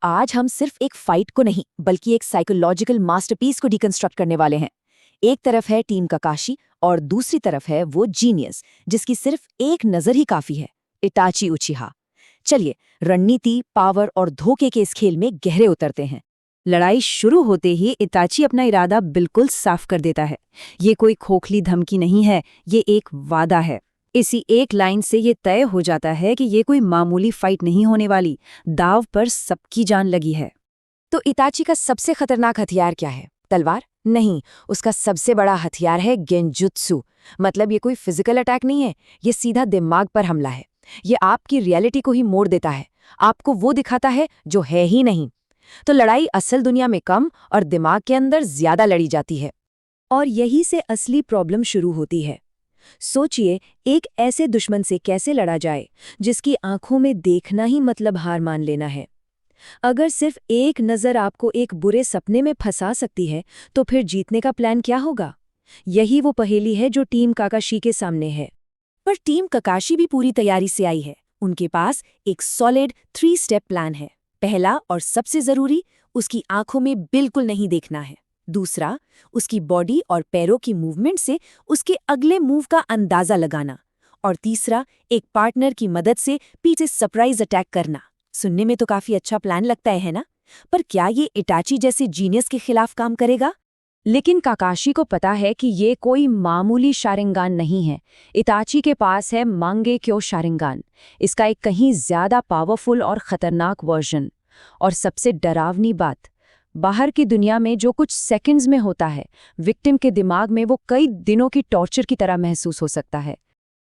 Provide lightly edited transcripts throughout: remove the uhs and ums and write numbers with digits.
आज हम सिर्फ एक फाइट को नहीं बल्कि एक साइकोलॉजिकल मास्टरपीस को डिकंस्ट्रक्ट करने वाले हैं। एक तरफ है टीम काकाशी और दूसरी तरफ है वो जीनियस जिसकी सिर्फ एक नजर ही काफी है, इताची उचिहा। चलिए रणनीति, पावर और धोखे के इस खेल में गहरे उतरते हैं। लड़ाई शुरू होते ही इताची अपना इरादा बिल्कुल साफ कर देता है। ये कोई खोखली धमकी नहीं है, ये एक वादा है। इसी एक लाइन से ये तय हो जाता है कि ये कोई मामूली फाइट नहीं होने वाली, दाव पर सबकी जान लगी है। तो इताची का सबसे खतरनाक हथियार क्या है? तलवार? नहीं, उसका सबसे बड़ा हथियार है गेंजुत्सु। मतलब ये कोई फिजिकल अटैक नहीं है, ये सीधा दिमाग पर हमला है। ये आपकी रियलिटी को ही मोड़ देता है, आपको वो दिखाता है जो है ही नहीं। तो लड़ाई असल दुनिया में कम और दिमाग के अंदर ज्यादा लड़ी जाती है। और यही से असली प्रॉब्लम शुरू होती है। सोचिए, एक ऐसे दुश्मन से कैसे लड़ा जाए जिसकी आंखों में देखना ही मतलब हार मान लेना है। अगर सिर्फ एक नज़र आपको एक बुरे सपने में फंसा सकती है, तो फिर जीतने का प्लान क्या होगा? यही वो पहेली है जो टीम काकाशी के सामने है। पर टीम काकाशी भी पूरी तैयारी से आई है। उनके पास एक सॉलिड 3 स्टेप प्लान है। पहला और सबसे जरूरी, उसकी आंखों में बिल्कुल नहीं देखना है। दूसरा, उसकी बॉडी और पैरों की मूवमेंट से उसके अगले मूव का अंदाजा लगाना। और तीसरा, एक पार्टनर की मदद से पीछे सरप्राइज अटैक करना। सुनने में तो काफी अच्छा प्लान लगता है ना? पर क्या ये इटाची जैसे जीनियस के खिलाफ काम करेगा? लेकिन काकाशी को पता है कि ये कोई मामूली शारिंगान नहीं है। इताची के पास है मांगेक्यो शारिंगान, इसका एक कहीं ज्यादा पावरफुल और खतरनाक वर्जन। और सबसे डरावनी बात, बाहर की दुनिया में जो कुछ सेकंड्स में होता है, विक्टिम के दिमाग में वो कई दिनों की टॉर्चर की तरह महसूस हो सकता है।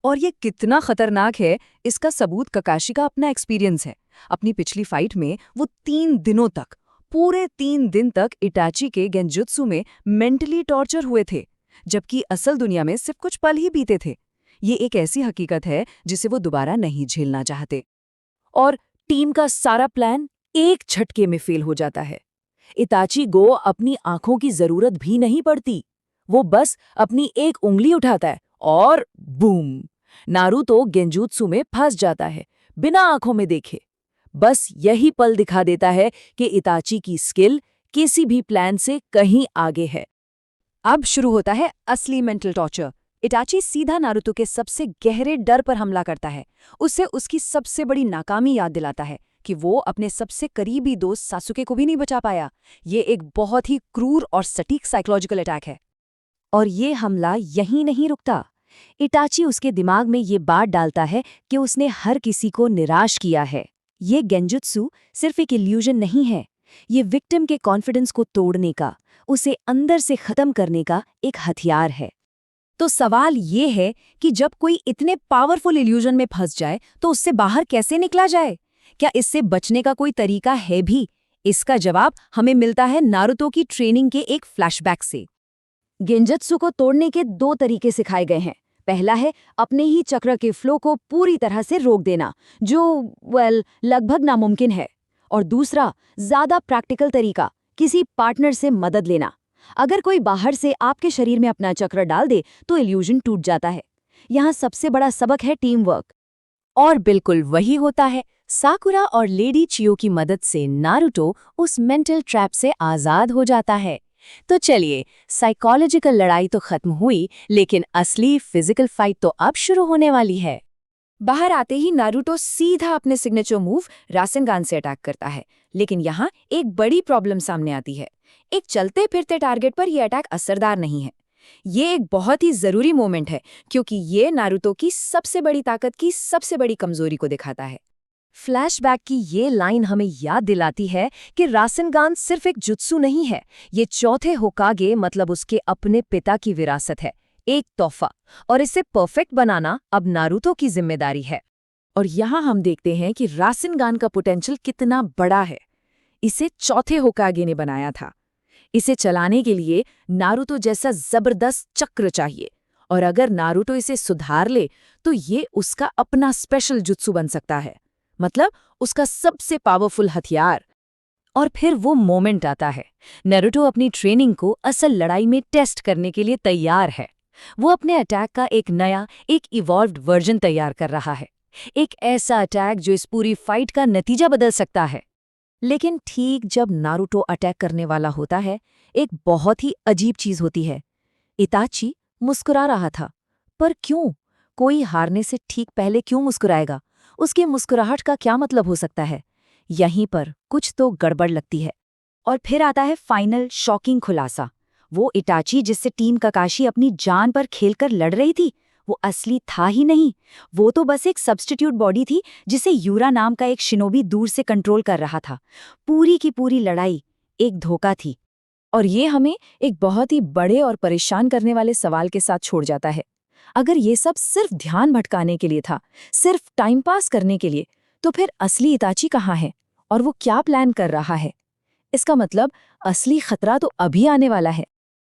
और ये कितना खतरनाक है, इसका सबूत काकाशी का अपना एक्सपीरियंस है। अपनी पिछली फाइट में वो 3 दिनों तक, पूरे 3 दिन तक इटाची के गेंजुत्सु में मेंटली टॉर्चर हुए थे, जबकि असल दुनिया में सिर्फ कुछ पल ही बीते थे। ये एक ऐसी हकीकत है जिसे वो दोबारा नहीं झेलना चाहते। और टीम का सारा प्लान एक झटके में फेल हो जाता है। इताची को अपनी आंखों की जरूरत भी नहीं पड़ती, वो बस अपनी एक उंगली उठाता है और बूम, नारुतो गेंजुत्सु में फंस जाता है बिना आंखों में देखे। बस यही पल दिखा देता है कि इताची की स्किल किसी भी प्लान से कहीं आगे है। अब शुरू होता है असली मेंटल टॉर्चर। इटाची सीधा नारुतो के सबसे गहरे डर पर हमला करता है। उससे उसकी सबसे बड़ी नाकामी याद दिलाता है कि वो अपने सबसे करीबी दोस्त सासुके को भी नहीं बचा पाया। ये एक बहुत ही क्रूर और सटीक साइकोलॉजिकल अटैक है। और ये हमला यहीं नहीं रुकता। इटाची उसके दिमाग में ये बात डालता है कि उसने हर किसी को निराश किया है। ये गेंजुत्सु सिर्फ एक इल्यूजन नहीं है, ये विक्टिम के कॉन्फिडेंस को तोड़ने का, उसे अंदर से खत्म करने का एक हथियार है। तो सवाल ये है कि जब कोई इतने पावरफुल इल्यूजन में फंस जाए तो उससे बाहर कैसे निकला जाए? क्या इससे बचने का कोई तरीका है भी? इसका जवाब हमें मिलता है नारुतो की ट्रेनिंग के एक फ्लैशबैक से। गेंजुत्सु को तोड़ने के 2 तरीके सिखाए गए हैं। पहला है अपने ही चक्र के फ्लो को पूरी तरह से रोक देना, जो लगभग नामुमकिन है। और दूसरा, ज्यादा प्रैक्टिकल तरीका, किसी पार्टनर से मदद लेना। अगर कोई बाहर से आपके शरीर में अपना चक्र डाल दे तो इल्यूजन टूट जाता है। यहाँ सबसे बड़ा सबक है टीम वर्क। और बिल्कुल वही होता है। साकुरा और लेडी चियो की मदद से नारुतो उस मेंटल ट्रैप से आजाद हो जाता है। तो चलिए, साइकोलॉजिकल लड़ाई तो खत्म हुई, लेकिन असली फिजिकल फाइट तो अब शुरू होने वाली है। बाहर आते ही नारुतो सीधा अपने सिग्नेचर मूव रासेनगान से अटैक करता है। लेकिन यहाँ एक बड़ी प्रॉब्लम सामने आती है। एक चलते फिरते टारगेट पर यह अटैक असरदार नहीं है। ये एक बहुत ही जरूरी मोमेंट है, क्योंकि ये नारुतो की सबसे बड़ी ताकत की सबसे बड़ी कमजोरी को दिखाता है। फ्लैशबैक की ये लाइन हमें याद दिलाती है कि रासेनगान सिर्फ एक जुत्सु नहीं है, ये चौथे होकागे मतलब उसके अपने पिता की विरासत है, एक तोहफा। और इसे परफेक्ट बनाना अब नारुतो की जिम्मेदारी है। और यहाँ हम देखते हैं कि रासेनगान का पोटेंशियल कितना बड़ा है। इसे चौथे होकागे ने बनाया था। इसे चलाने के लिए नारुतो जैसा जबरदस्त चक्र चाहिए, और अगर नारुतो इसे सुधार ले तो ये उसका अपना स्पेशल जुत्सु बन सकता है, मतलब उसका सबसे पावरफुल हथियार। और फिर वो मोमेंट आता है। नारुतो अपनी ट्रेनिंग को असल लड़ाई में टेस्ट करने के लिए तैयार है। वो अपने अटैक का एक नया, एक इवॉल्व्ड वर्जन तैयार कर रहा है। एक ऐसा अटैक जो इस पूरी फाइट का नतीजा बदल सकता है। लेकिन ठीक जब नारुतो अटैक करने वाला होता है, एक बहुत ही अजीब चीज होती है। इताची मुस्कुरा रहा था। पर क्यों? कोई हारने से ठीक पहले क्यों मुस्कुराएगा? उसकी मुस्कुराहट का क्या मतलब हो सकता है? यहीं पर कुछ तो गड़बड़ लगती है। और फिर आता है फाइनल शॉकिंग खुलासा। वो इटाची जिससे टीम ककाशी अपनी जान पर खेलकर लड़ रही थी, वो असली था ही नहीं। वो तो बस एक सब्स्टिट्यूट बॉडी थी जिसे यूरा नाम का एक शिनोबी दूर से कंट्रोल कर रहा था। पूरी की पूरी लड़ाई एक धोखा थी। और ये हमें एक बहुत ही बड़े और परेशान करने वाले सवाल के साथ छोड़ जाता है। अगर ये सब सिर्फ ध्यान भटकाने के लिए था, सिर्फ टाइम पास करने के लिए, तो फिर असली इताची कहाँ है? और वो क्या प्लान कर रहा है? इसका मतलब असली खतरा तो अभी आने वाला है।